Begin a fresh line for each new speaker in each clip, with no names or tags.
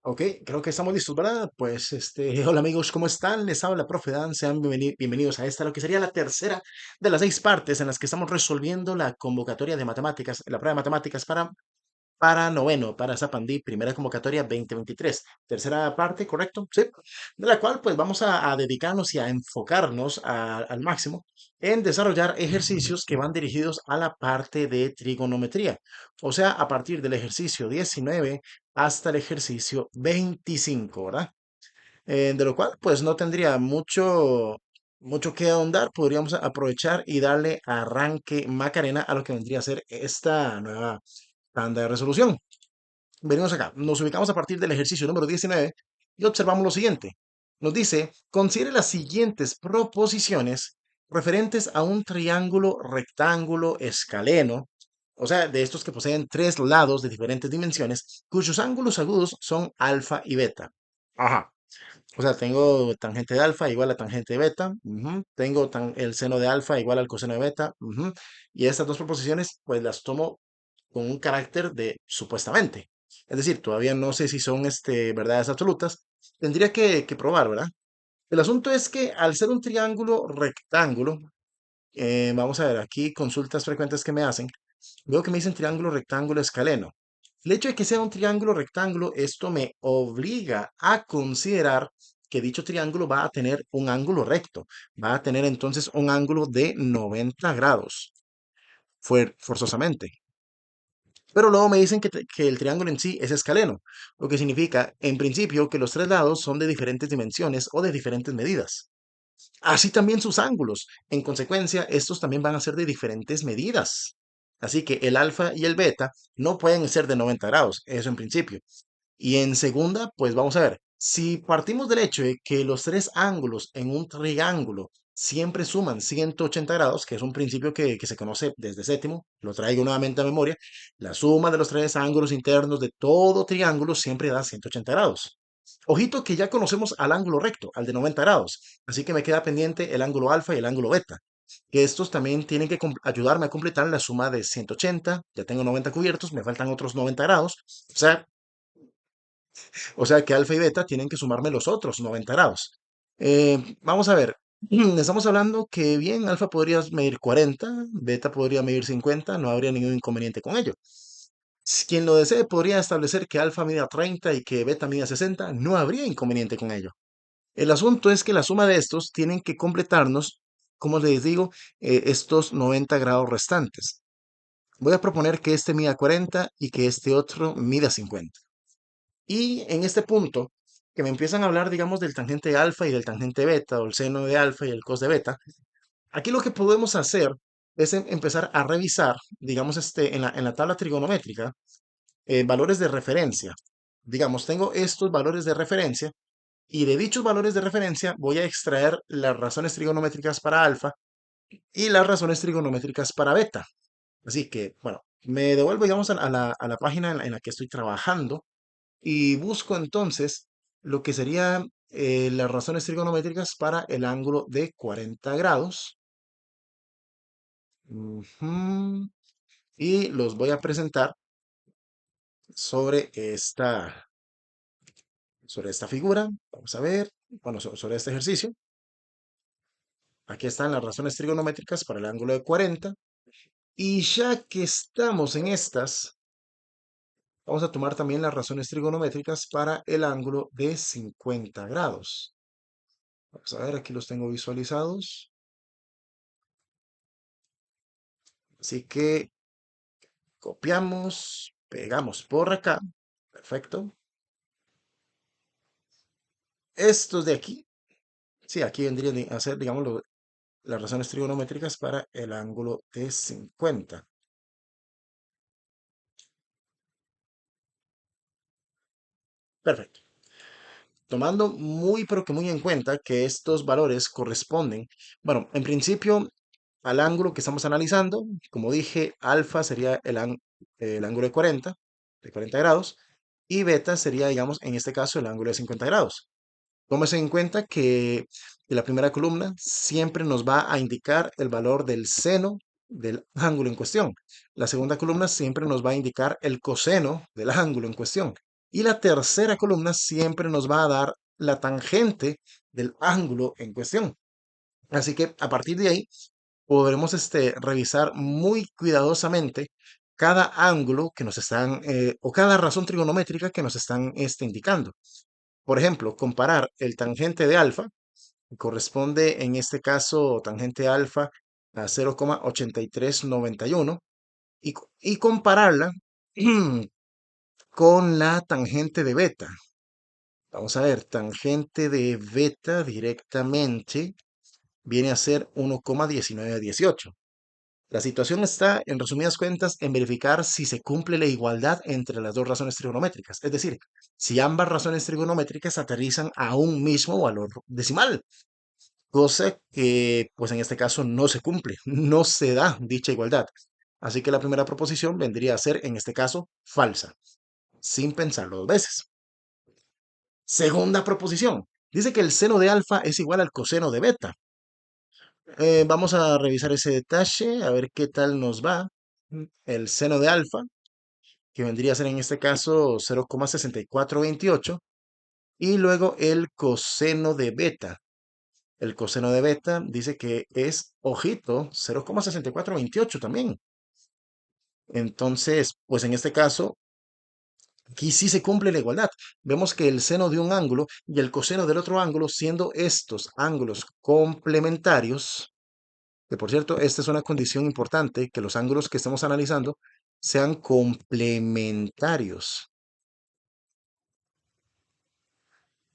Ok, creo que estamos listos, ¿verdad? Pues, hola amigos, ¿cómo están? Les habla profe Dan, sean bienvenidos a esta, lo que sería la tercera de las seis partes en las que estamos resolviendo la convocatoria de matemáticas, la prueba de matemáticas para noveno, para Zapandí, primera convocatoria 2023. Tercera parte, ¿correcto? Sí. De la cual pues vamos a dedicarnos y a enfocarnos al máximo en desarrollar ejercicios que van dirigidos a la parte de trigonometría. O sea, a partir del ejercicio 19 hasta el ejercicio 25, ¿verdad? De lo cual pues no tendría mucho que ahondar. Podríamos aprovechar y darle arranque Macarena a lo que vendría a ser esta nueva tanda de resolución. Venimos acá, nos ubicamos a partir del ejercicio número 19 y observamos lo siguiente. Nos dice, considere las siguientes proposiciones referentes a un triángulo rectángulo escaleno, o sea, de estos que poseen tres lados de diferentes dimensiones, cuyos ángulos agudos son alfa y beta. Ajá. O sea, tengo tangente de alfa igual a tangente de beta. Ujú. Tengo el seno de alfa igual al coseno de beta. Ujú. Y estas dos proposiciones, pues las tomo con un carácter de supuestamente. Es decir, todavía no sé si son verdades absolutas. Tendría que probar, ¿verdad? El asunto es que al ser un triángulo rectángulo, vamos a ver, aquí consultas frecuentes que me hacen, veo que me dicen triángulo rectángulo escaleno. El hecho de que sea un triángulo rectángulo, esto me obliga a considerar que dicho triángulo va a tener un ángulo recto, va a tener entonces un ángulo de 90 grados, forzosamente. Pero luego me dicen que el triángulo en sí es escaleno, lo que significa, en principio, que los tres lados son de diferentes dimensiones o de diferentes medidas. Así también sus ángulos. En consecuencia, estos también van a ser de diferentes medidas. Así que el alfa y el beta no pueden ser de 90 grados, eso en principio. Y en segunda, pues vamos a ver, si partimos del hecho de que los tres ángulos en un triángulo siempre suman 180 grados, que es un principio que se conoce desde séptimo, lo traigo nuevamente a memoria, la suma de los tres ángulos internos de todo triángulo siempre da 180 grados. Ojito que ya conocemos al ángulo recto, al de 90 grados, así que me queda pendiente el ángulo alfa y el ángulo beta, que estos también tienen que ayudarme a completar la suma de 180, ya tengo 90 cubiertos, me faltan otros 90 grados, o sea que alfa y beta tienen que sumarme los otros 90 grados. Vamos a ver, estamos hablando que bien, alfa podría medir 40, beta podría medir 50, no habría ningún inconveniente con ello. Quien lo desee podría establecer que alfa mida 30 y que beta mida 60, no habría inconveniente con ello. El asunto es que la suma de estos tienen que completarnos, como les digo, estos 90 grados restantes. Voy a proponer que este mida 40 y que este otro mida 50. Y en este punto, que me empiezan a hablar, digamos, del tangente alfa y del tangente beta, o el seno de alfa y el cos de beta, aquí lo que podemos hacer es empezar a revisar, digamos, en la tabla trigonométrica, valores de referencia. Digamos, tengo estos valores de referencia y de dichos valores de referencia voy a extraer las razones trigonométricas para alfa y las razones trigonométricas para beta. Así que, bueno, me devuelvo, digamos, a la página en la que estoy trabajando y busco entonces lo que serían las razones trigonométricas para el ángulo de 40 grados. Ujú. Y los voy a presentar sobre esta figura. Vamos a ver, bueno, sobre este ejercicio. Aquí están las razones trigonométricas para el ángulo de 40. Y ya que estamos en estas, vamos a tomar también las razones trigonométricas para el ángulo de 50 grados. Vamos a ver, aquí los tengo visualizados. Así que copiamos, pegamos por acá. Perfecto. Estos de aquí, sí, aquí vendrían a ser, digamos, las razones trigonométricas para el ángulo de 50. Perfecto. Tomando muy, pero que muy en cuenta que estos valores corresponden, bueno, en principio al ángulo que estamos analizando. Como dije, alfa sería el ángulo de 40 grados, y beta sería, digamos, en este caso, el ángulo de 50 grados. Tómese en cuenta que la primera columna siempre nos va a indicar el valor del seno del ángulo en cuestión. La segunda columna siempre nos va a indicar el coseno del ángulo en cuestión. Y la tercera columna siempre nos va a dar la tangente del ángulo en cuestión. Así que a partir de ahí podremos revisar muy cuidadosamente cada ángulo que nos están, o cada razón trigonométrica que nos están indicando. Por ejemplo, comparar el tangente de alfa, que corresponde en este caso tangente alfa a 0,8391, y compararla con la tangente de beta. Vamos a ver, tangente de beta directamente viene a ser 1,1918. La situación está, en resumidas cuentas, en verificar si se cumple la igualdad entre las dos razones trigonométricas. Es decir, si ambas razones trigonométricas aterrizan a un mismo valor decimal, cosa que, pues en este caso, no se cumple, no se da dicha igualdad. Así que la primera proposición vendría a ser, en este caso, falsa, sin pensarlo dos veces. Segunda proposición. Dice que el seno de alfa es igual al coseno de beta. Vamos a revisar ese detalle, a ver qué tal nos va. El seno de alfa, que vendría a ser en este caso 0,6428, y luego el coseno de beta. El coseno de beta dice que es, ojito, 0,6428 también. Entonces, pues en este caso, aquí sí se cumple la igualdad. Vemos que el seno de un ángulo y el coseno del otro ángulo, siendo estos ángulos complementarios, que por cierto, esta es una condición importante, que los ángulos que estemos analizando sean complementarios.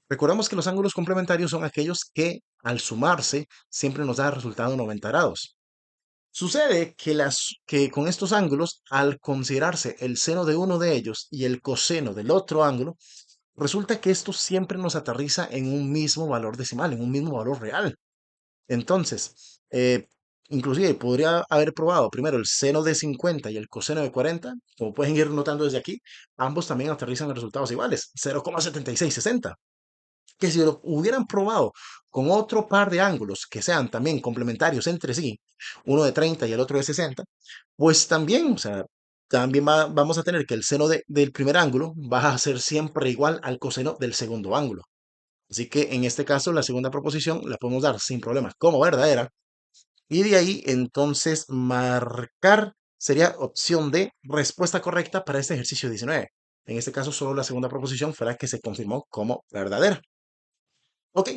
Recordemos que los ángulos complementarios son aquellos que al sumarse siempre nos da resultado 90 grados. Sucede que con estos ángulos, al considerarse el seno de uno de ellos y el coseno del otro ángulo, resulta que esto siempre nos aterriza en un mismo valor decimal, en un mismo valor real. Entonces, inclusive podría haber probado primero el seno de 50 y el coseno de 40, como pueden ir notando desde aquí, ambos también aterrizan en resultados iguales, 0,7660. Que si lo hubieran probado con otro par de ángulos que sean también complementarios entre sí, uno de 30 y el otro de 60, pues también, o sea, también vamos a tener que el seno del primer ángulo va a ser siempre igual al coseno del segundo ángulo. Así que en este caso, la segunda proposición la podemos dar sin problemas como verdadera. Y de ahí, entonces, marcar sería opción de respuesta correcta para este ejercicio 19. En este caso, solo la segunda proposición fue la que se confirmó como verdadera. Ok,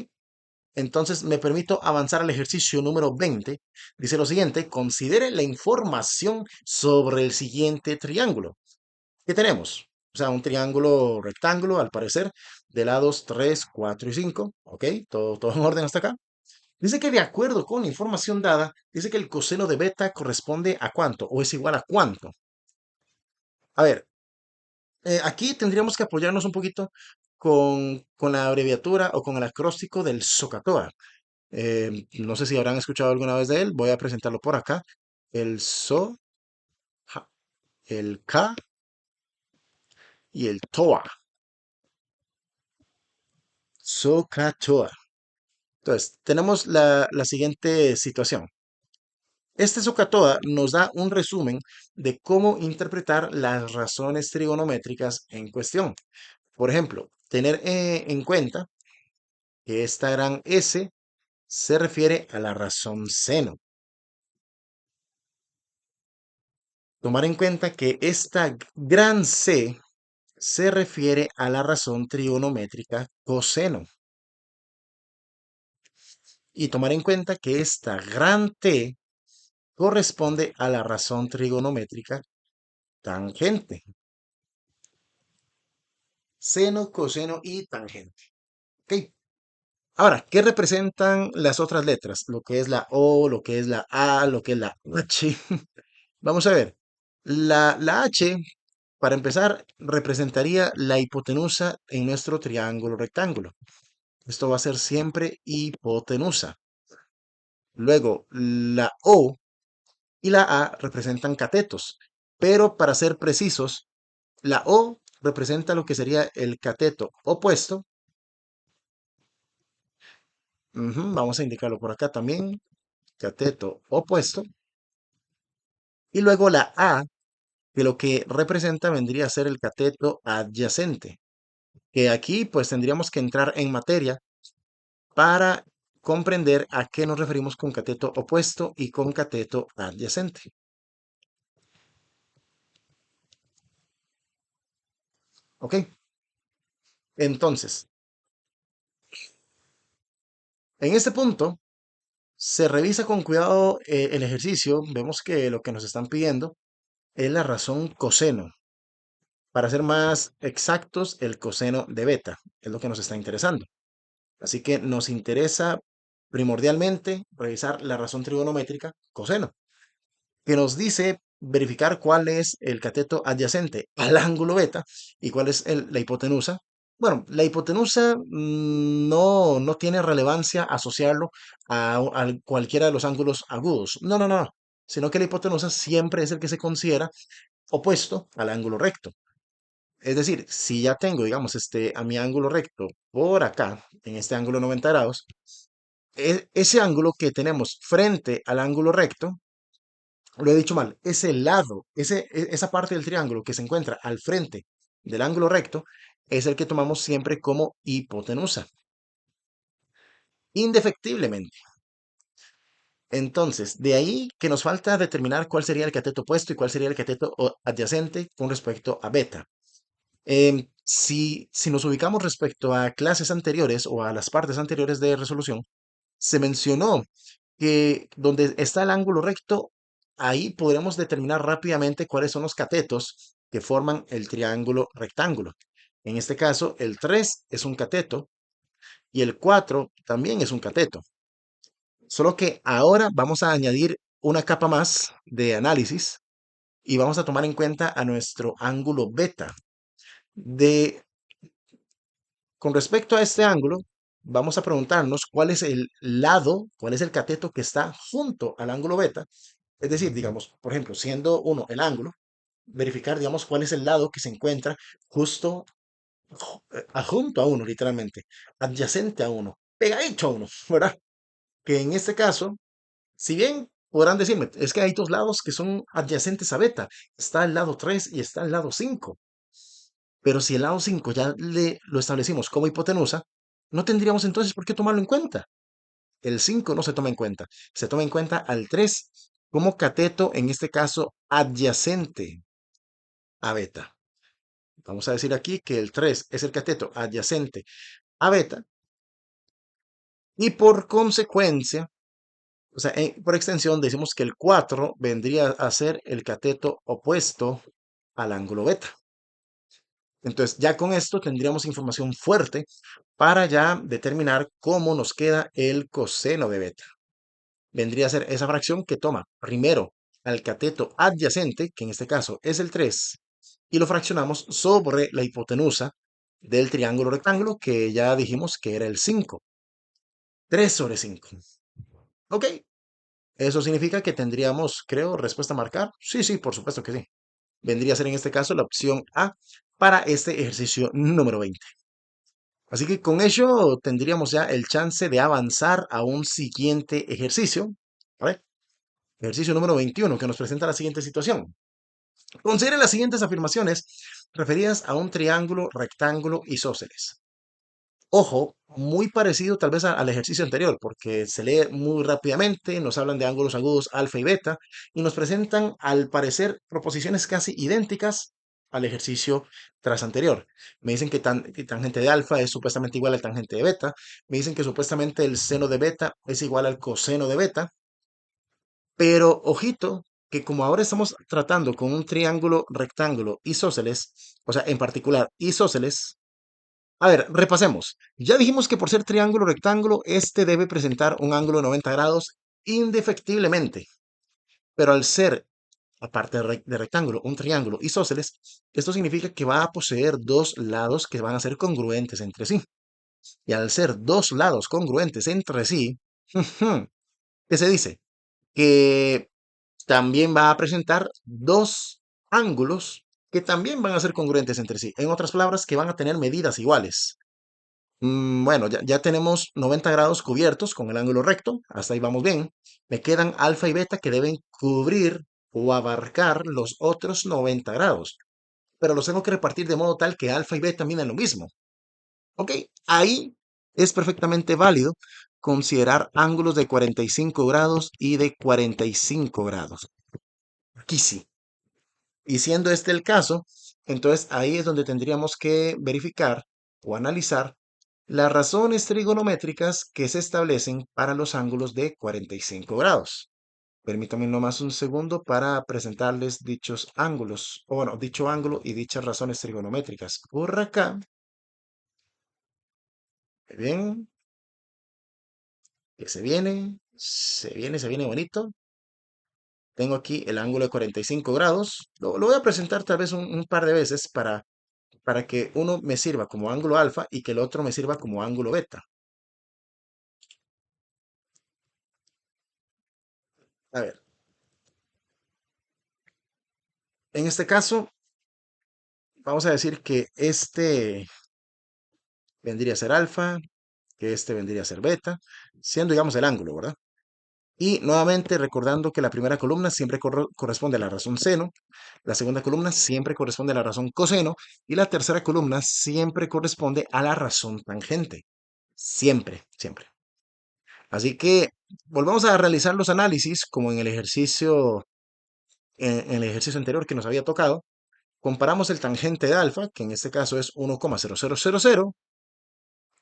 entonces me permito avanzar al ejercicio número 20. Dice lo siguiente, considere la información sobre el siguiente triángulo. ¿Qué tenemos? O sea, un triángulo rectángulo, al parecer, de lados 3, 4 y 5. Ok, todo en orden hasta acá. Dice que de acuerdo con la información dada, dice que el coseno de beta corresponde a cuánto o es igual a cuánto. A ver, aquí tendríamos que apoyarnos un poquito con la abreviatura o con el acróstico del SOHCAHTOA. No sé si habrán escuchado alguna vez de él, voy a presentarlo por acá. El SO, el K y el TOA. SOHCAHTOA. Entonces, tenemos la siguiente situación. Este SOHCAHTOA nos da un resumen de cómo interpretar las razones trigonométricas en cuestión. Por ejemplo, tener en cuenta que esta gran S se refiere a la razón seno. Tomar en cuenta que esta gran C se refiere a la razón trigonométrica coseno. Y tomar en cuenta que esta gran T corresponde a la razón trigonométrica tangente. Seno, coseno y tangente. ¿Ok? Ahora, ¿qué representan las otras letras? Lo que es la O, lo que es la A, lo que es la H. Vamos a ver. La H, para empezar, representaría la hipotenusa en nuestro triángulo rectángulo. Esto va a ser siempre hipotenusa. Luego, la O y la A representan catetos, pero para ser precisos, la O representa lo que sería el cateto opuesto. Vamos a indicarlo por acá también, cateto opuesto. Y luego la A, que lo que representa vendría a ser el cateto adyacente. que aquí pues tendríamos que entrar en materia para comprender a qué nos referimos con cateto opuesto y con cateto adyacente. ¿Ok? Entonces, en este punto se revisa con cuidado el ejercicio. Vemos que lo que nos están pidiendo es la razón coseno. Para ser más exactos, el coseno de beta es lo que nos está interesando. Así que nos interesa primordialmente revisar la razón trigonométrica coseno, que nos dice verificar cuál es el cateto adyacente al ángulo beta y cuál es la hipotenusa. Bueno, la hipotenusa no tiene relevancia asociarlo a cualquiera de los ángulos agudos. No, no, no. Sino que la hipotenusa siempre es el que se considera opuesto al ángulo recto. Es decir, si ya tengo, digamos, a mi ángulo recto por acá, en este ángulo 90 grados, ese ángulo que tenemos frente al ángulo recto, lo he dicho mal, ese lado, esa parte del triángulo que se encuentra al frente del ángulo recto, es el que tomamos siempre como hipotenusa, indefectiblemente. Entonces, de ahí que nos falta determinar cuál sería el cateto opuesto y cuál sería el cateto adyacente con respecto a beta. Si nos ubicamos respecto a clases anteriores o a las partes anteriores de resolución, se mencionó que donde está el ángulo recto, ahí podremos determinar rápidamente cuáles son los catetos que forman el triángulo rectángulo. En este caso, el 3 es un cateto y el 4 también es un cateto. Solo que ahora vamos a añadir una capa más de análisis y vamos a tomar en cuenta a nuestro ángulo beta. De Con respecto a este ángulo, vamos a preguntarnos cuál es el lado, cuál es el cateto que está junto al ángulo beta. Es decir, digamos, por ejemplo, siendo uno el ángulo, verificar, digamos, cuál es el lado que se encuentra justo adjunto a uno, literalmente, adyacente a uno, pegadito a uno, ¿verdad? Que en este caso, si bien podrán decirme, es que hay dos lados que son adyacentes a beta, está el lado 3 y está el lado 5. Pero si el lado 5 ya lo establecimos como hipotenusa, no tendríamos entonces por qué tomarlo en cuenta. El 5 no se toma en cuenta. Se toma en cuenta al 3 como cateto, en este caso, adyacente a beta. Vamos a decir aquí que el 3 es el cateto adyacente a beta y por consecuencia, o sea, por extensión, decimos que el 4 vendría a ser el cateto opuesto al ángulo beta. Entonces, ya con esto tendríamos información fuerte para ya determinar cómo nos queda el coseno de beta. Vendría a ser esa fracción que toma primero al cateto adyacente, que en este caso es el 3, y lo fraccionamos sobre la hipotenusa del triángulo rectángulo, que ya dijimos que era el 5. 3 sobre 5. ¿Ok? Eso significa que tendríamos, creo, respuesta a marcar. Sí, sí, por supuesto que sí. Vendría a ser en este caso la opción A para este ejercicio número 20. Así que con ello tendríamos ya el chance de avanzar a un siguiente ejercicio. ¿Vale? Ejercicio número 21 que nos presenta la siguiente situación. Considere las siguientes afirmaciones referidas a un triángulo, rectángulo isósceles. Ojo, muy parecido tal vez al ejercicio anterior, porque se lee muy rápidamente, nos hablan de ángulos agudos alfa y beta, y nos presentan, al parecer, proposiciones casi idénticas al ejercicio tras anterior. Me dicen que tangente de alfa es supuestamente igual al tangente de beta, me dicen que supuestamente el seno de beta es igual al coseno de beta, pero ojito, que como ahora estamos tratando con un triángulo rectángulo isósceles, o sea, en particular isósceles, a ver, repasemos. Ya dijimos que por ser triángulo rectángulo, este debe presentar un ángulo de 90 grados indefectiblemente. Pero al ser, aparte de rectángulo, un triángulo isósceles, esto significa que va a poseer dos lados que van a ser congruentes entre sí. Y al ser dos lados congruentes entre sí, ¿qué se dice? Que también va a presentar dos ángulos que también van a ser congruentes entre sí. En otras palabras, que van a tener medidas iguales. Bueno, ya tenemos 90 grados cubiertos con el ángulo recto, hasta ahí vamos bien. Me quedan alfa y beta que deben cubrir o abarcar los otros 90 grados, pero los tengo que repartir de modo tal que alfa y beta miden lo mismo. Ok, ahí es perfectamente válido considerar ángulos de 45 grados y de 45 grados. Aquí sí. Y siendo este el caso, entonces ahí es donde tendríamos que verificar o analizar las razones trigonométricas que se establecen para los ángulos de 45 grados. Permítanme nomás un segundo para presentarles dichos ángulos, o bueno, dicho ángulo y dichas razones trigonométricas. Por acá, bien, que se viene bonito. Tengo aquí el ángulo de 45 grados. Lo voy a presentar tal vez un par de veces para que uno me sirva como ángulo alfa y que el otro me sirva como ángulo beta. A ver, en este caso, vamos a decir que este vendría a ser alfa, que este vendría a ser beta, siendo, digamos, el ángulo, ¿verdad? Y nuevamente recordando que la primera columna siempre corresponde a la razón seno, la segunda columna siempre corresponde a la razón coseno y la tercera columna siempre corresponde a la razón tangente. Siempre, siempre. Así que volvamos a realizar los análisis como en el ejercicio anterior que nos había tocado. Comparamos el tangente de alfa, que en este caso es 1,0000,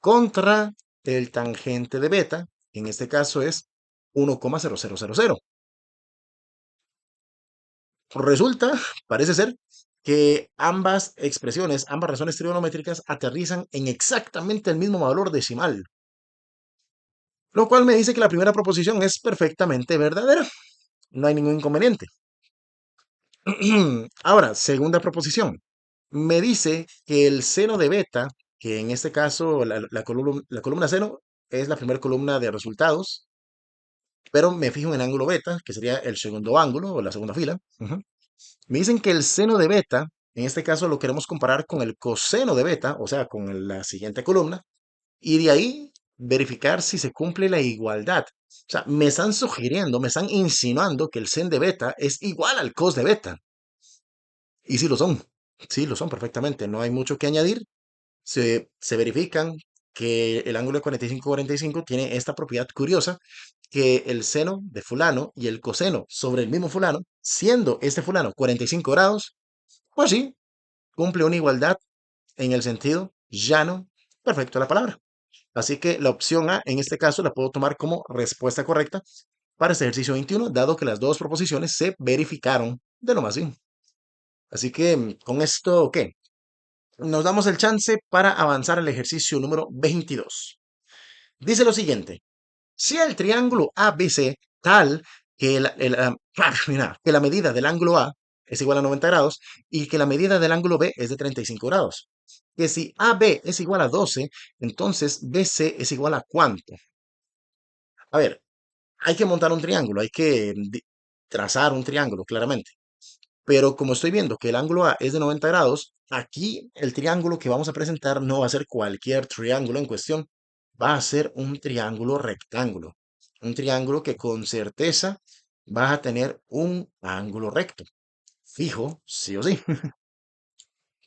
contra el tangente de beta, que en este caso es 1,0000. Resulta, parece ser, que ambas expresiones, ambas razones trigonométricas aterrizan en exactamente el mismo valor decimal, lo cual me dice que la primera proposición es perfectamente verdadera. No hay ningún inconveniente. Ahora, segunda proposición. Me dice que el seno de beta, que en este caso la columna seno es la primera columna de resultados, pero me fijo en el ángulo beta, que sería el segundo ángulo o la segunda fila. Me dicen que el seno de beta, en este caso lo queremos comparar con el coseno de beta, o sea, con la siguiente columna, y de ahí verificar si se cumple la igualdad. O sea, me están sugiriendo, me están insinuando que el sen de beta es igual al cos de beta. Y sí lo son perfectamente, no hay mucho que añadir. Se verifican que el ángulo de 45-45 tiene esta propiedad curiosa, que el seno de fulano y el coseno sobre el mismo fulano, siendo este fulano 45 grados, pues sí, cumple una igualdad en el sentido llano perfecto de la palabra. Así que la opción A en este caso la puedo tomar como respuesta correcta para este ejercicio 21, dado que las dos proposiciones se verificaron de lo más bien. Así que con esto, ¿qué? Nos damos el chance para avanzar al ejercicio número 22. Dice lo siguiente: si el triángulo ABC tal mira, que la medida del ángulo A es igual a 90 grados y que la medida del ángulo B es de 35 grados. Que si AB es igual a 12, entonces BC es igual a ¿cuánto? A ver, hay que montar un triángulo, hay que trazar un triángulo, claramente. Pero como estoy viendo que el ángulo A es de 90 grados, aquí el triángulo que vamos a presentar no va a ser cualquier triángulo en cuestión, va a ser un triángulo rectángulo. Un triángulo que con certeza va a tener un ángulo recto, fijo, sí o sí.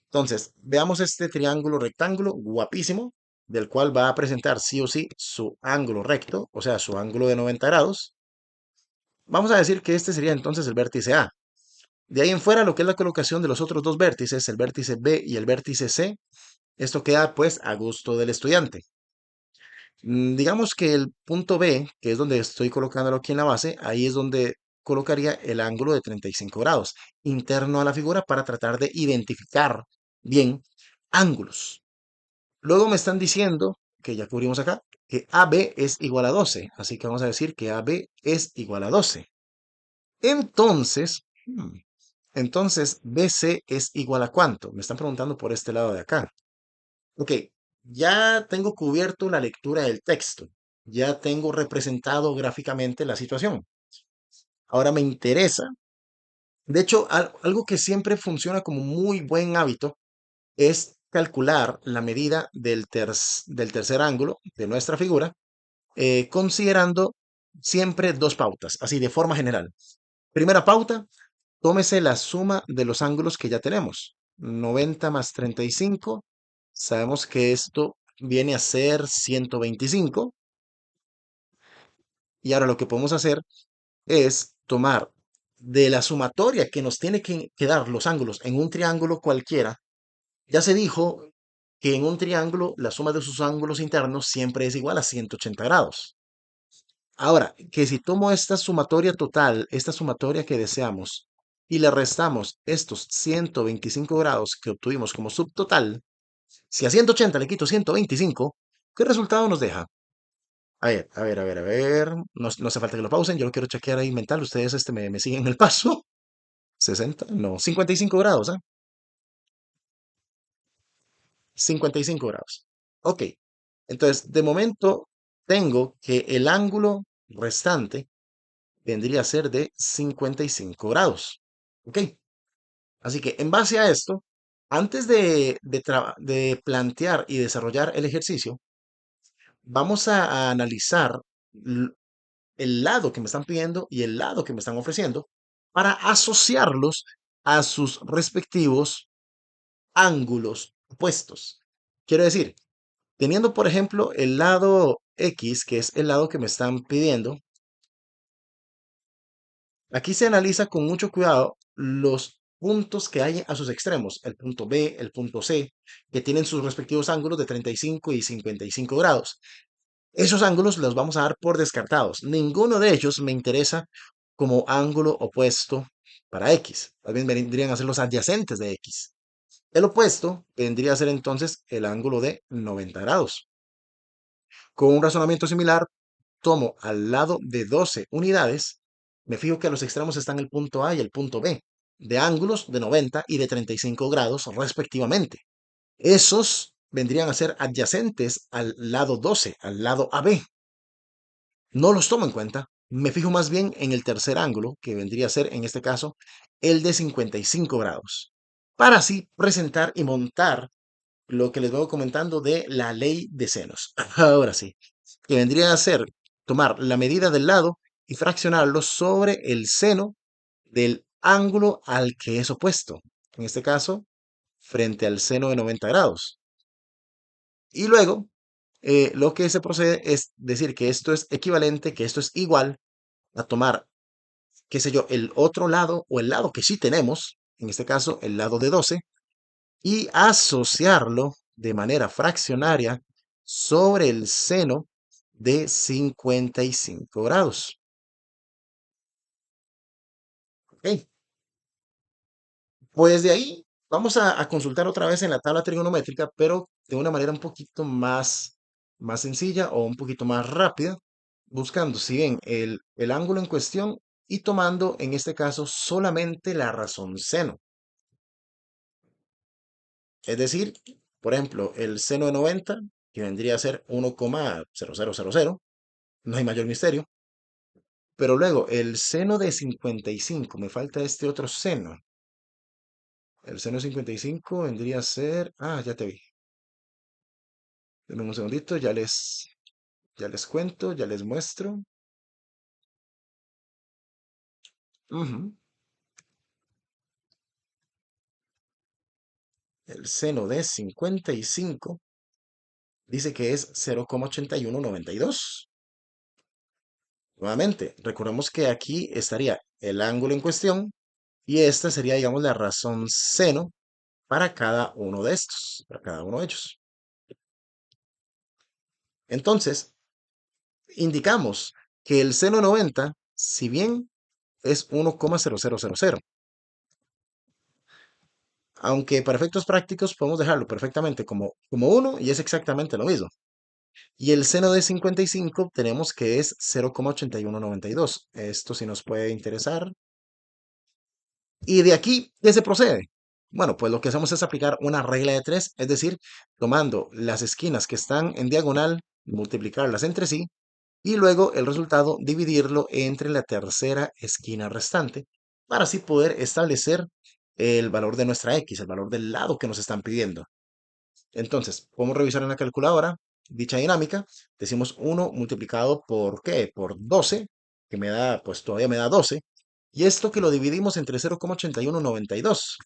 Entonces, veamos este triángulo rectángulo guapísimo, del cual va a presentar sí o sí su ángulo recto, o sea, su ángulo de 90 grados. Vamos a decir que este sería entonces el vértice A. De ahí en fuera, lo que es la colocación de los otros dos vértices, el vértice B y el vértice C, esto queda pues a gusto del estudiante. Digamos que el punto B, que es donde estoy colocándolo aquí en la base, ahí es donde colocaría el ángulo de 35 grados interno a la figura para tratar de identificar bien ángulos. Luego me están diciendo, que ya cubrimos acá, que AB es igual a 12, así que vamos a decir que AB es igual a 12. Entonces, entonces, BC es igual a ¿cuánto? Me están preguntando por este lado de acá. Ok, ya tengo cubierto la lectura del texto. Ya tengo representado gráficamente la situación. Ahora me interesa. De hecho, algo que siempre funciona como muy buen hábito es calcular la medida del tercer ángulo de nuestra figura, considerando siempre dos pautas, así de forma general. Primera pauta, tómese la suma de los ángulos que ya tenemos. 90 más 35. Sabemos que esto viene a ser 125. Y ahora lo que podemos hacer es tomar de la sumatoria que nos tiene que dar los ángulos en un triángulo cualquiera. Ya se dijo que en un triángulo la suma de sus ángulos internos siempre es igual a 180 grados. Ahora, que si tomo esta sumatoria total, esta sumatoria que deseamos, y le restamos estos 125 grados que obtuvimos como subtotal, si a 180 le quito 125, ¿qué resultado nos deja? A ver, a ver, a ver, a ver. No, no hace falta que lo pausen, yo lo quiero chequear ahí mental. Ustedes me siguen el paso. 60, no, 55 grados, ¿ah? 55 grados. Ok, entonces de momento tengo que el ángulo restante vendría a ser de 55 grados. Ok, así que en base a esto, antes de plantear y desarrollar el ejercicio, vamos a analizar l- el lado que me están pidiendo y el lado que me están ofreciendo para asociarlos a sus respectivos ángulos opuestos. Quiero decir, teniendo por ejemplo el lado X, que es el lado que me están pidiendo, aquí se analiza con mucho cuidado los puntos que hay a sus extremos, el punto B, el punto C, que tienen sus respectivos ángulos de 35 y 55 grados. Esos ángulos los vamos a dar por descartados. Ninguno de ellos me interesa como ángulo opuesto para X. También vendrían a ser los adyacentes de X. El opuesto vendría a ser entonces el ángulo de 90 grados. Con un razonamiento similar, tomo al lado de 12 unidades, me fijo que a los extremos están el punto A y el punto B, de ángulos de 90 y de 35 grados respectivamente. Esos vendrían a ser adyacentes al lado 12, al lado AB. No los tomo en cuenta. Me fijo más bien en el tercer ángulo, que vendría a ser, en este caso, el de 55 grados, para así presentar y montar lo que les vengo comentando de la ley de senos. Ahora sí, que vendría a ser tomar la medida del lado y fraccionarlo sobre el seno del ángulo al que es opuesto. En este caso, frente al seno de 90 grados. Y luego, lo que se procede es decir que esto es equivalente, que esto es igual a tomar, qué sé yo, el otro lado o el lado que sí tenemos, en este caso el lado de 12, y asociarlo de manera fraccionaria sobre el seno de 55 grados. Ok, pues de ahí vamos a consultar otra vez en la tabla trigonométrica, pero de una manera un poquito más sencilla o un poquito más rápida, buscando, si bien el ángulo en cuestión y tomando en este caso solamente la razón seno. Es decir, por ejemplo, el seno de 90, que vendría a ser 1,0000, no hay mayor misterio. Pero luego, el seno de 55, me falta este otro seno. El seno de 55 vendría a ser... Ah, ya te vi. Denme un segundito, ya les cuento, ya les muestro. Ujú. El seno de 55 dice que es 0,8192. Nuevamente, recordemos que aquí estaría el ángulo en cuestión y esta sería, digamos, la razón seno para cada uno de estos, para cada uno de ellos. Entonces, indicamos que el seno 90, si bien es 1,0000, aunque para efectos prácticos podemos dejarlo perfectamente como 1 y es exactamente lo mismo. Y el seno de 55 tenemos que es 0,8192. Esto sí nos puede interesar. Y de aquí, ¿qué se procede? Bueno, pues lo que hacemos es aplicar una regla de 3, es decir, tomando las esquinas que están en diagonal, multiplicarlas entre sí y luego el resultado dividirlo entre la tercera esquina restante para así poder establecer el valor de nuestra X, el valor del lado que nos están pidiendo. Entonces, podemos revisar en la calculadora dicha dinámica. Decimos 1 multiplicado por ¿qué? Por 12, que me da, pues todavía me da 12. Y esto que lo dividimos entre 0,8192,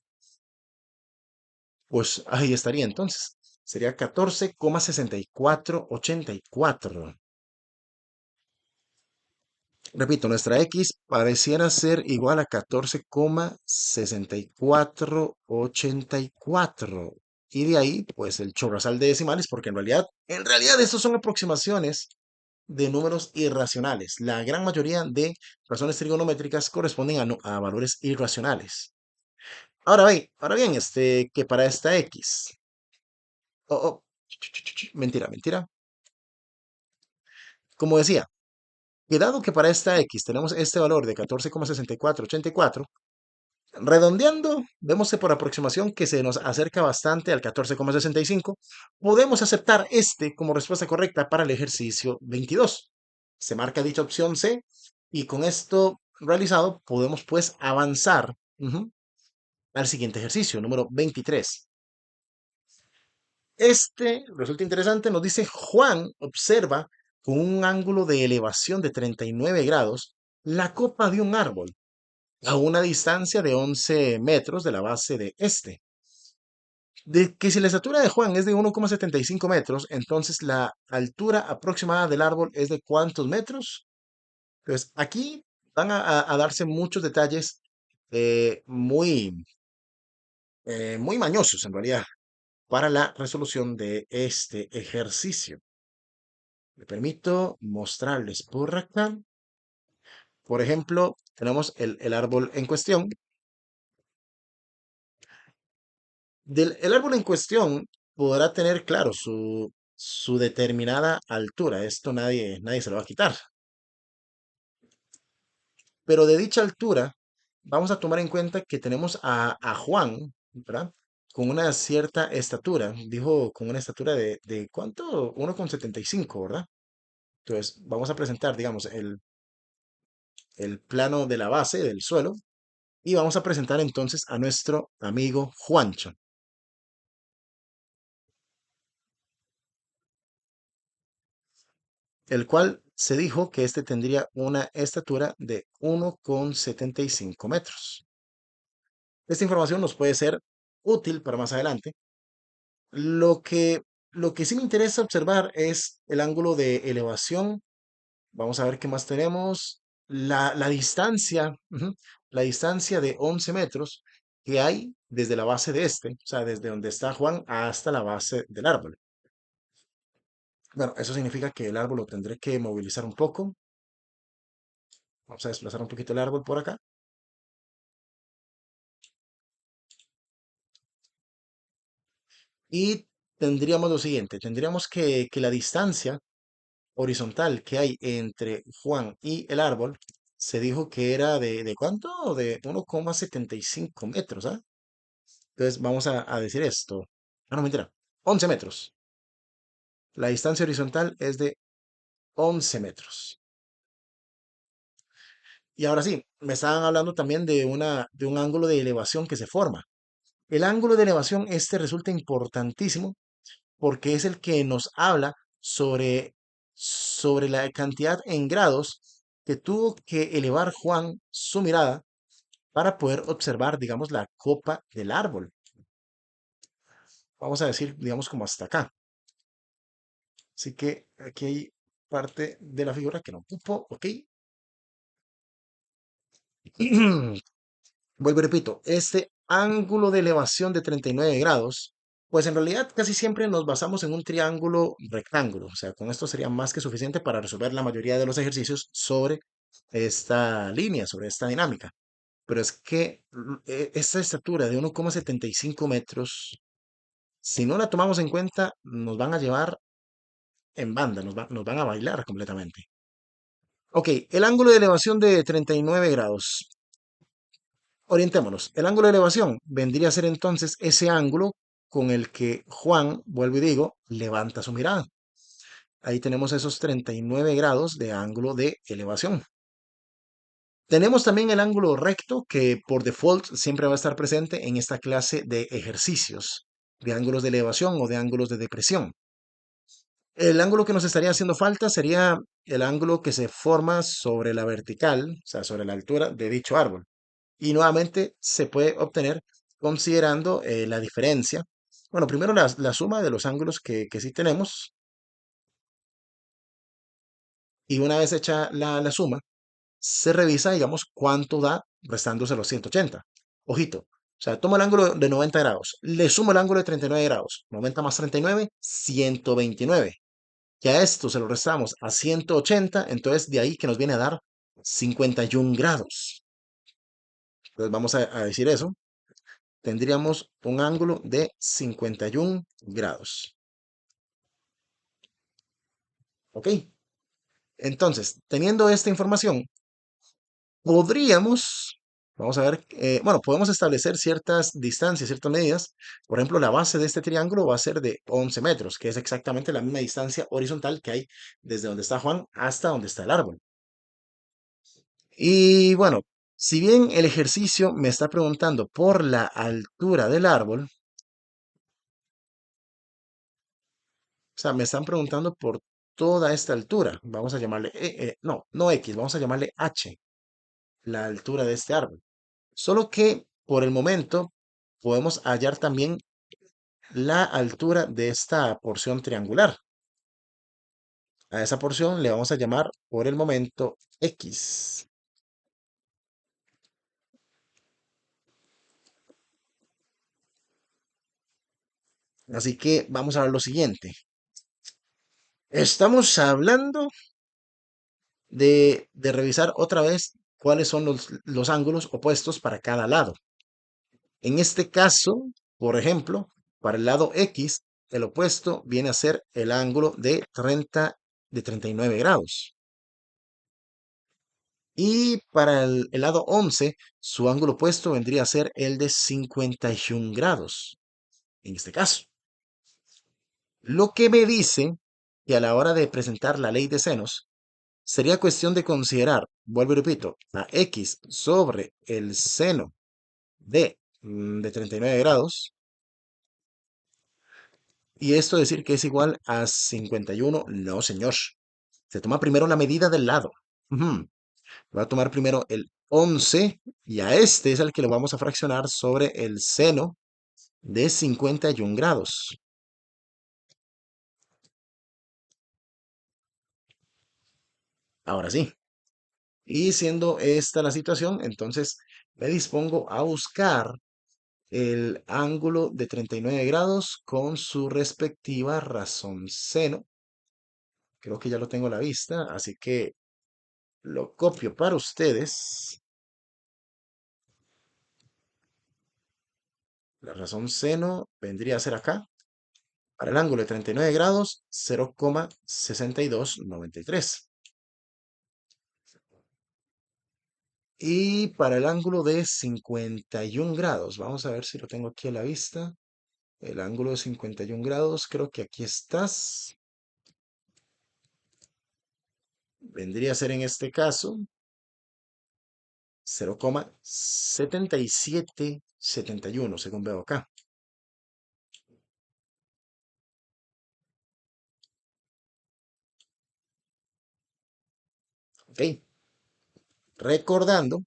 pues ahí estaría entonces. Sería 14,6484. Repito, nuestra X pareciera ser igual a 14,6484. Y de ahí, pues el chorrasal de decimales, porque en realidad, estos son aproximaciones de números irracionales. La gran mayoría de razones trigonométricas corresponden a valores irracionales. Ahora bien, que para esta X. Oh, oh, mentira, mentira. Como decía, que dado que para esta X tenemos este valor de 14,6484, redondeando, vemos que por aproximación que se nos acerca bastante al 14,65, podemos aceptar este como respuesta correcta para el ejercicio 22. Se marca dicha opción C y con esto realizado podemos pues avanzar al siguiente ejercicio, número 23. Este resulta interesante, nos dice Juan observa con un ángulo de elevación de 39 grados la copa de un árbol a una distancia de 11 metros de la base de este. De que si la estatura de Juan es de 1,75 metros, entonces la altura aproximada del árbol es de ¿cuántos metros? Pues aquí van a darse muchos detalles muy, muy mañosos en realidad para la resolución de este ejercicio. Me permito mostrarles por acá. Por ejemplo, tenemos el árbol en cuestión. El árbol en cuestión podrá tener, claro, su determinada altura. Esto nadie se lo va a quitar. Pero de dicha altura, vamos a tomar en cuenta que tenemos a Juan, ¿verdad? Con una cierta estatura. Dijo con una estatura de ¿cuánto? 1,75, ¿verdad? Entonces, vamos a presentar, digamos, el plano de la base del suelo y vamos a presentar entonces a nuestro amigo Juancho, el cual se dijo que este tendría una estatura de 1,75 metros. Esta información nos puede ser útil para más adelante. Lo que, lo que sí me interesa observar es el ángulo de elevación. Vamos a ver qué más tenemos. La distancia, la distancia de 11 metros que hay desde la base de este, o sea, desde donde está Juan hasta la base del árbol. Bueno, eso significa que el árbol lo tendré que movilizar un poco. Vamos a desplazar un poquito el árbol por acá. Y tendríamos lo siguiente, tendríamos que la distancia horizontal que hay entre Juan y el árbol se dijo que era ¿de cuánto? De 1,75 metros, ¿ah? Entonces vamos a decir esto. Ah, no, mentira. 11 metros. La distancia horizontal es de 11 metros. Y ahora sí, me estaban hablando también de un ángulo de elevación que se forma. El ángulo de elevación este resulta importantísimo porque es el que nos habla sobre la cantidad en grados que tuvo que elevar Juan su mirada para poder observar, digamos, la copa del árbol. Vamos a decir, digamos, como hasta acá. Así que aquí hay parte de la figura que no ocupo, ¿ok? Vuelvo y repito, este ángulo de elevación de 39 grados, pues en realidad casi siempre nos basamos en un triángulo rectángulo. O sea, con esto sería más que suficiente para resolver la mayoría de los ejercicios sobre esta línea, sobre esta dinámica. Pero es que esta estatura de 1,75 metros, si no la tomamos en cuenta, nos van a llevar en banda, nos van a bailar completamente. Ok, el ángulo de elevación de 39 grados. Orientémonos. El ángulo de elevación vendría a ser entonces ese ángulo con el que Juan, vuelvo y digo, levanta su mirada. Ahí tenemos esos 39 grados de ángulo de elevación. Tenemos también el ángulo recto que por default siempre va a estar presente en esta clase de ejercicios de ángulos de elevación o de ángulos de depresión. El ángulo que nos estaría haciendo falta sería el ángulo que se forma sobre la vertical, o sea, sobre la altura de dicho árbol. Y nuevamente se puede obtener considerando la diferencia. Bueno, primero la suma de los ángulos que sí tenemos, y una vez hecha la suma, se revisa, digamos, cuánto da restándose los 180. Ojito, o sea, tomo el ángulo de 90 grados, le sumo el ángulo de 39 grados, 90 más 39, 129. Y a esto se lo restamos a 180, entonces de ahí que nos viene a dar 51 grados. Entonces vamos a decir eso. Tendríamos un ángulo de 51 grados. ¿Ok? Entonces, teniendo esta información, podríamos, vamos a ver, bueno, podemos establecer ciertas distancias, ciertas medidas. Por ejemplo, la base de este triángulo va a ser de 11 metros, que es exactamente la misma distancia horizontal que hay desde donde está Juan hasta donde está el árbol. Y bueno, si bien el ejercicio me está preguntando por la altura del árbol, o sea, me están preguntando por toda esta altura. Vamos a llamarle, no, no X, vamos a llamarle H, la altura de este árbol. Solo que por el momento podemos hallar también la altura de esta porción triangular. A esa porción le vamos a llamar por el momento X. Así que vamos a ver lo siguiente. Estamos hablando de revisar otra vez cuáles son los ángulos opuestos para cada lado. En este caso, por ejemplo, para el lado X, el opuesto viene a ser el ángulo de 39 grados. Y para el lado 11, su ángulo opuesto vendría a ser el de 51 grados, en este caso. Lo que me dice que a la hora de presentar la ley de senos, sería cuestión de considerar, vuelvo y repito, a x sobre el seno de 39 grados, y esto decir que es igual a 51. No, señor. Se toma primero la medida del lado. Ujú. Voy a tomar primero el 11 y a este es el que lo vamos a fraccionar sobre el seno de 51 grados. Ahora sí. Y siendo esta la situación, entonces me dispongo a buscar el ángulo de 39 grados con su respectiva razón seno. Creo que ya lo tengo a la vista, así que lo copio para ustedes. La razón seno vendría a ser acá. Para el ángulo de 39 grados, 0,6293. Y para el ángulo de 51 grados, vamos a ver si lo tengo aquí a la vista. El ángulo de 51 grados, creo que aquí estás. Vendría a ser en este caso 0,7771, según veo acá. Ok, recordando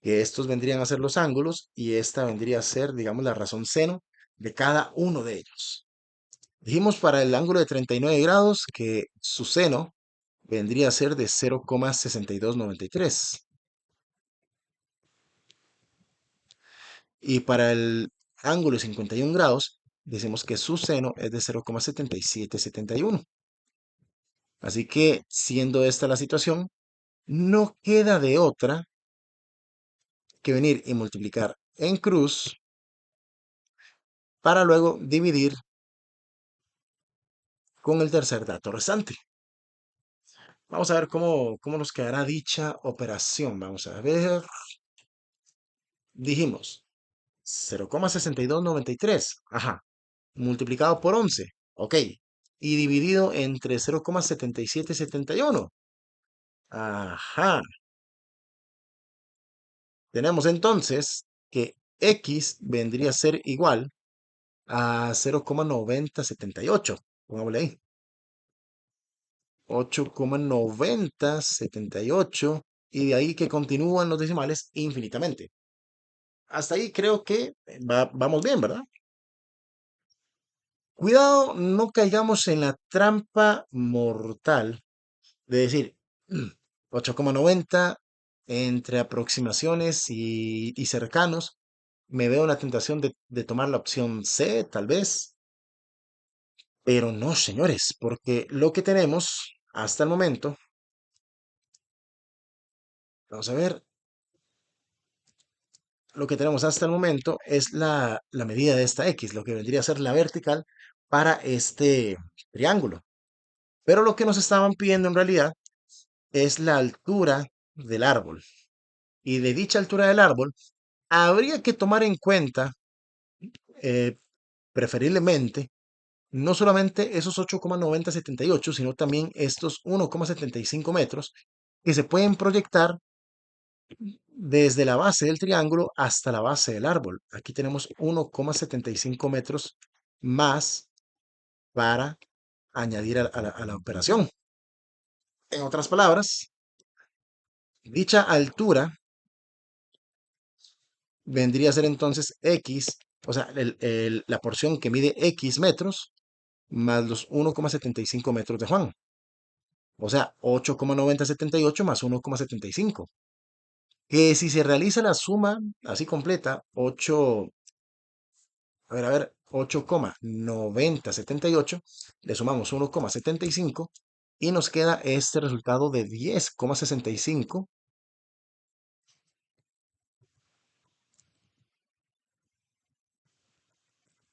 que estos vendrían a ser los ángulos y esta vendría a ser, digamos, la razón seno de cada uno de ellos. Dijimos para el ángulo de 39 grados que su seno vendría a ser de 0,6293. Y para el ángulo de 51 grados, decimos que su seno es de 0,7771. Así que, siendo esta la situación, no queda de otra que venir y multiplicar en cruz para luego dividir con el tercer dato restante. Vamos a ver cómo nos quedará dicha operación. Vamos a ver. Dijimos 0,6293. Ajá. Multiplicado por 11. Ok. Y dividido entre 0,7771. Ajá. Tenemos entonces que X vendría a ser igual a 0,9078. Pongámosle ahí. 8,9078. Y de ahí que continúan los decimales infinitamente. Hasta ahí creo que vamos bien, ¿verdad? Cuidado, no caigamos en la trampa mortal de decir 8,90 entre aproximaciones y cercanos. Me veo la tentación de tomar la opción C, tal vez, pero no, señores, porque lo que tenemos hasta el momento, vamos a ver, lo que tenemos hasta el momento es la medida de esta X, lo que vendría a ser la vertical para este triángulo. Pero lo que nos estaban pidiendo en realidad es la altura del árbol. Y de dicha altura del árbol, habría que tomar en cuenta, eh, preferiblemente, no solamente esos 8,9078, sino también estos 1,75 metros que se pueden proyectar desde la base del triángulo hasta la base del árbol. Aquí tenemos 1,75 metros más para añadir a la operación. En otras palabras, dicha altura vendría a ser entonces X, o sea, la porción que mide X metros más los 1,75 metros de Juan. O sea, 8,9078 más 1,75. Que si se realiza la suma así completa, 8, a ver, 8,9078, le sumamos 1,75 y nos queda este resultado de 10,65.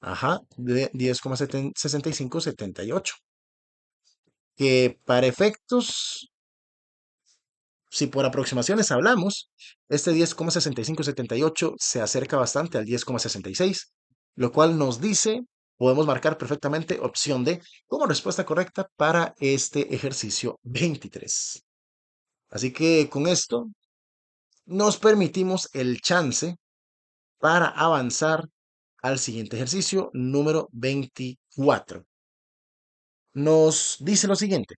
Ajá, de 10,6578. Que para efectos, si por aproximaciones hablamos, este 10,6578 se acerca bastante al 10,66, lo cual nos dice, podemos marcar perfectamente opción D como respuesta correcta para este ejercicio 23. Así que con esto nos permitimos el chance para avanzar al siguiente ejercicio número 24. Nos dice lo siguiente: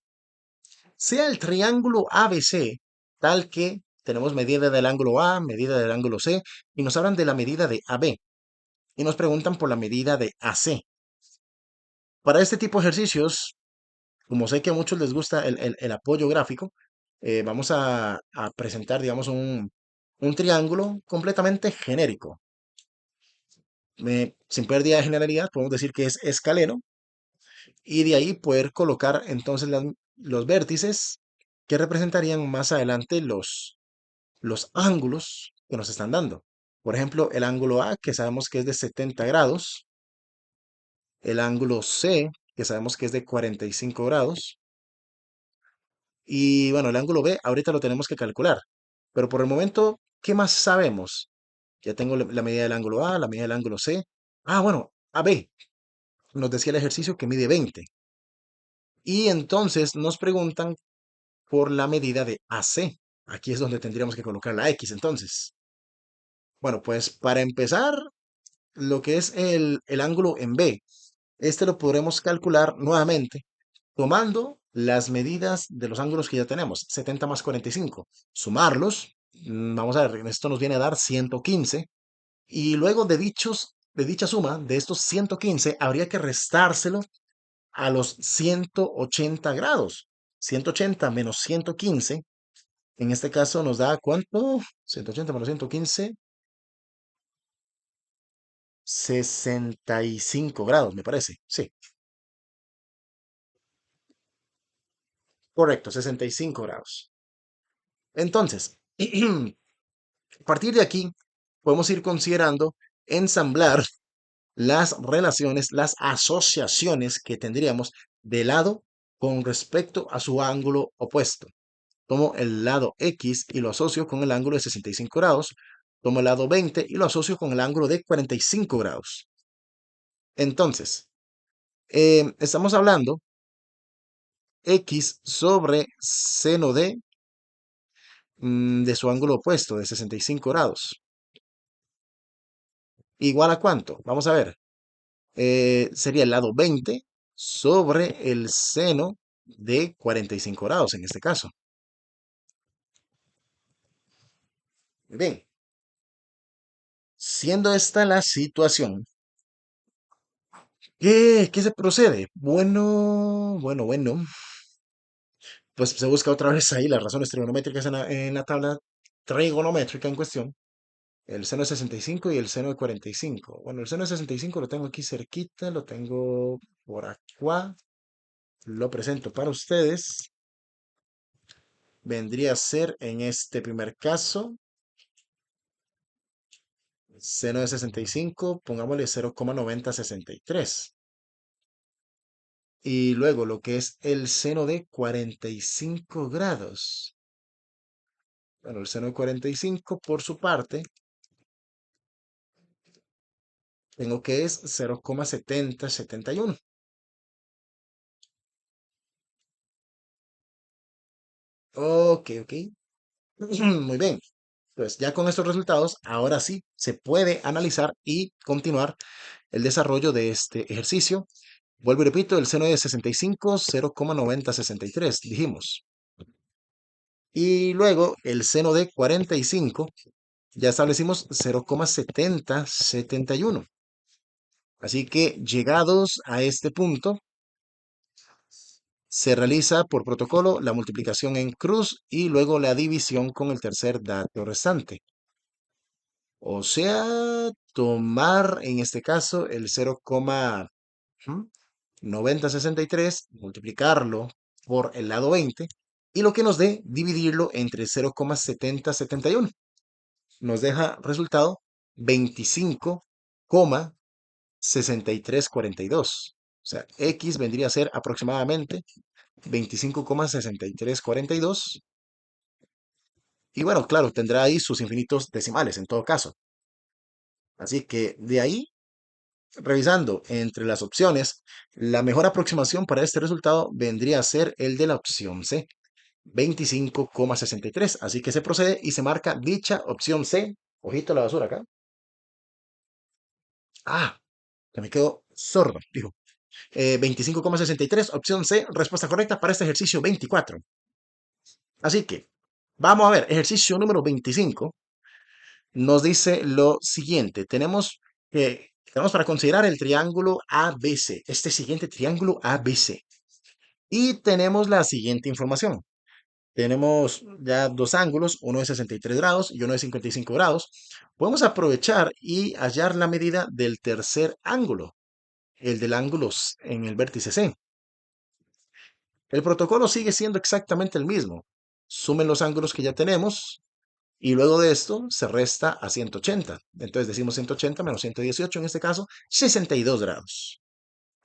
sea el triángulo ABC tal que tenemos medida del ángulo A, medida del ángulo C, y nos hablan de la medida de AB, y nos preguntan por la medida de AC. Para este tipo de ejercicios, como sé que a muchos les gusta el apoyo gráfico, vamos a presentar, digamos, un triángulo completamente genérico. Sin pérdida de generalidad, podemos decir que es escaleno, y de ahí poder colocar entonces los vértices que representarían más adelante los ángulos que nos están dando. Por ejemplo, el ángulo A, que sabemos que es de 70 grados, el ángulo C, que sabemos que es de 45 grados, y bueno, el ángulo B, ahorita lo tenemos que calcular. Pero por el momento, ¿qué más sabemos? Ya tengo la medida del ángulo A, la medida del ángulo C. Ah, bueno, AB, nos decía el ejercicio que mide 20. Y entonces nos preguntan por la medida de AC. Aquí es donde tendríamos que colocar la X entonces. Bueno, pues para empezar, lo que es el ángulo en B. Este lo podremos calcular nuevamente tomando las medidas de los ángulos que ya tenemos, 70 más 45. Sumarlos, vamos a ver, esto nos viene a dar 115. Y luego de dicha suma, de estos 115, habría que restárselo a los 180 grados. 180 menos 115, en este caso nos da ¿cuánto? 180 menos 115, 65 grados, me parece. Sí, correcto, 65 grados. Entonces, a partir de aquí, podemos ir considerando ensamblar las relaciones, las asociaciones que tendríamos de lado con respecto a su ángulo opuesto. Tomo el lado X y lo asocio con el ángulo de 65 grados. Tomo el lado 20 y lo asocio con el ángulo de 45 grados. Entonces, estamos hablando X sobre seno de su ángulo opuesto, de 65 grados. ¿Igual a cuánto? Vamos a ver. Sería el lado 20 sobre el seno de 45 grados en este caso. Bien, siendo esta la situación, ¿Qué se procede? Bueno. Pues se busca otra vez ahí las razones trigonométricas en la tabla trigonométrica en cuestión. El seno de 65 y el seno de 45. Bueno, el seno de 65 lo tengo aquí cerquita, lo tengo por acá. Lo presento para ustedes. Vendría a ser en este primer caso, seno de 65, pongámosle 0,9063. Y luego lo que es el seno de 45 grados. Bueno, el seno de 45 por su parte, tengo que es 0,7071. Ok. Muy bien. Pues ya con estos resultados, ahora sí se puede analizar y continuar el desarrollo de este ejercicio. Vuelvo y repito, el seno de 65, 0,9063, dijimos. Y luego el seno de 45, ya establecimos 0,7071. Así que llegados a este punto, se realiza por protocolo la multiplicación en cruz y luego la división con el tercer dato restante. O sea, tomar en este caso el 0,9063, multiplicarlo por el lado 20 y lo que nos dé dividirlo entre 0,7071. Nos deja resultado 25,6342. O sea, X vendría a ser aproximadamente 25,6342. Y bueno, claro, tendrá ahí sus infinitos decimales en todo caso. Así que de ahí, revisando entre las opciones, la mejor aproximación para este resultado vendría a ser el de la opción C, 25,63. Así que se procede y se marca dicha opción C. Ojito a la basura acá. Ah, que me quedo sordo, dijo. 25,63, opción C, respuesta correcta para este ejercicio 24. Así que, vamos a ver, ejercicio número 25 nos dice lo siguiente. Tenemos para considerar el triángulo ABC, este siguiente triángulo ABC. Y tenemos la siguiente información. Tenemos ya dos ángulos, uno de 63 grados y uno de 55 grados. Podemos aprovechar y hallar la medida del tercer ángulo, el del ángulo en el vértice C. El protocolo sigue siendo exactamente el mismo. Sumen los ángulos que ya tenemos y luego de esto se resta a 180. Entonces decimos 180 menos 118, en este caso 62 grados.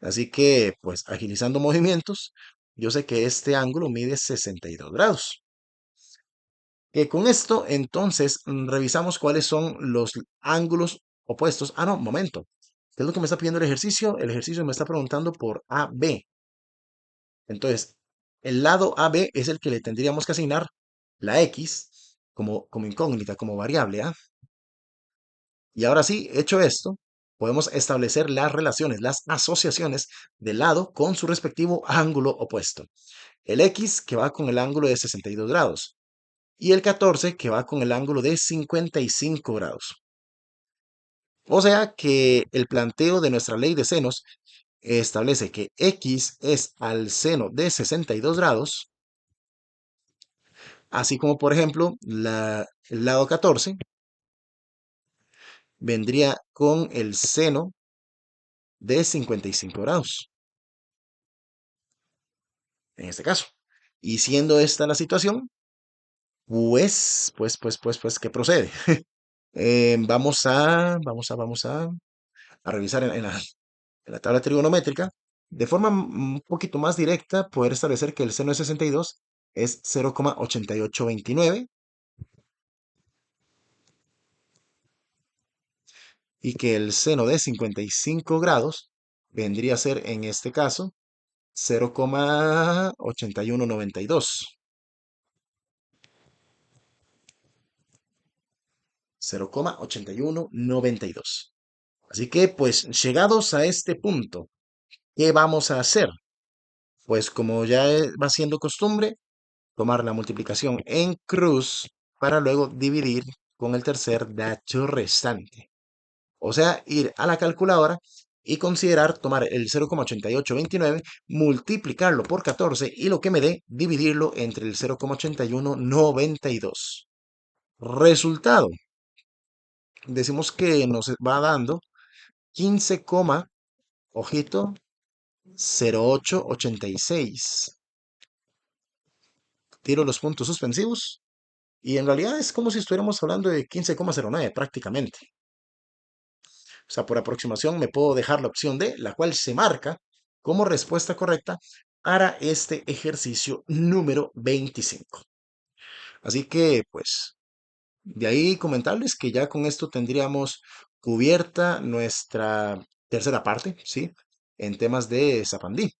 Así que, pues agilizando movimientos, yo sé que este ángulo mide 62 grados. Que con esto, entonces, revisamos cuáles son los ángulos opuestos. Ah, no, momento. ¿Qué es lo que me está pidiendo el ejercicio? El ejercicio me está preguntando por AB. Entonces, el lado AB es el que le tendríamos que asignar la X como incógnita, como variable, ¿ah? Y ahora sí, hecho esto, podemos establecer las relaciones, las asociaciones del lado con su respectivo ángulo opuesto. El X que va con el ángulo de 62 grados y el 14 que va con el ángulo de 55 grados. O sea que el planteo de nuestra ley de senos establece que X es al seno de 62 grados, así como por ejemplo el lado 14 vendría con el seno de 55 grados, en este caso. Y siendo esta la situación, pues, ¿qué procede? Vamos a revisar en la tabla trigonométrica, de forma un poquito más directa, poder establecer que el seno de 62 es 0,8829 y que el seno de 55 grados vendría a ser, en este caso, 0,8192. 0,8192. Así que, pues, llegados a este punto, ¿qué vamos a hacer? Pues como ya va siendo costumbre, tomar la multiplicación en cruz para luego dividir con el tercer dato restante. O sea, ir a la calculadora y considerar tomar el 0,8829, multiplicarlo por 14 y lo que me dé, dividirlo entre el 0,8192. Resultado, decimos que nos va dando 15, ojito, 0886. Tiro los puntos suspensivos y en realidad es como si estuviéramos hablando de 15,09 prácticamente. O sea, por aproximación me puedo dejar la opción D, la cual se marca como respuesta correcta para este ejercicio número 25. Así que, pues, de ahí comentarles que ya con esto tendríamos cubierta nuestra tercera parte, ¿sí? En temas de Zapandí.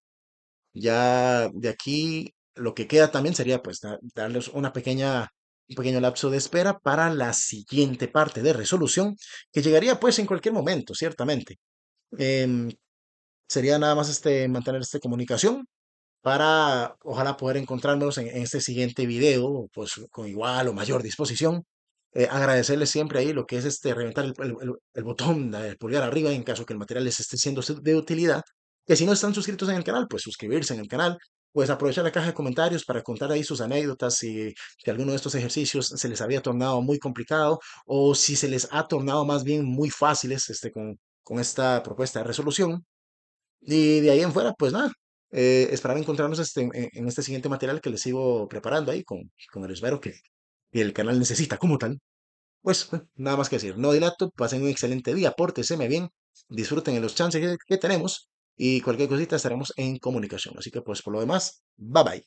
Ya de aquí lo que queda también sería pues darles un pequeño lapso de espera para la siguiente parte de resolución que llegaría pues en cualquier momento, ciertamente. Em, Sería nada más mantener esta comunicación para ojalá poder encontrarnos en este siguiente video, pues con igual o mayor disposición. Agradecerles siempre ahí lo que es reventar el botón del pulgar arriba en caso que el material les esté siendo de utilidad. Que si no están suscritos en el canal, pues suscribirse en el canal. Pues aprovechar la caja de comentarios para contar ahí sus anécdotas, si alguno de estos ejercicios se les había tornado muy complicado o si se les ha tornado más bien muy fáciles con esta propuesta de resolución. Y de ahí en fuera, pues nada, esperaba encontrarnos en este siguiente material que les sigo preparando ahí con el esmero que el canal necesita como tal. Pues nada más que decir, no dilato, pasen un excelente día, pórteseme bien, disfruten de los chances que tenemos y cualquier cosita estaremos en comunicación. Así que pues por lo demás, bye bye.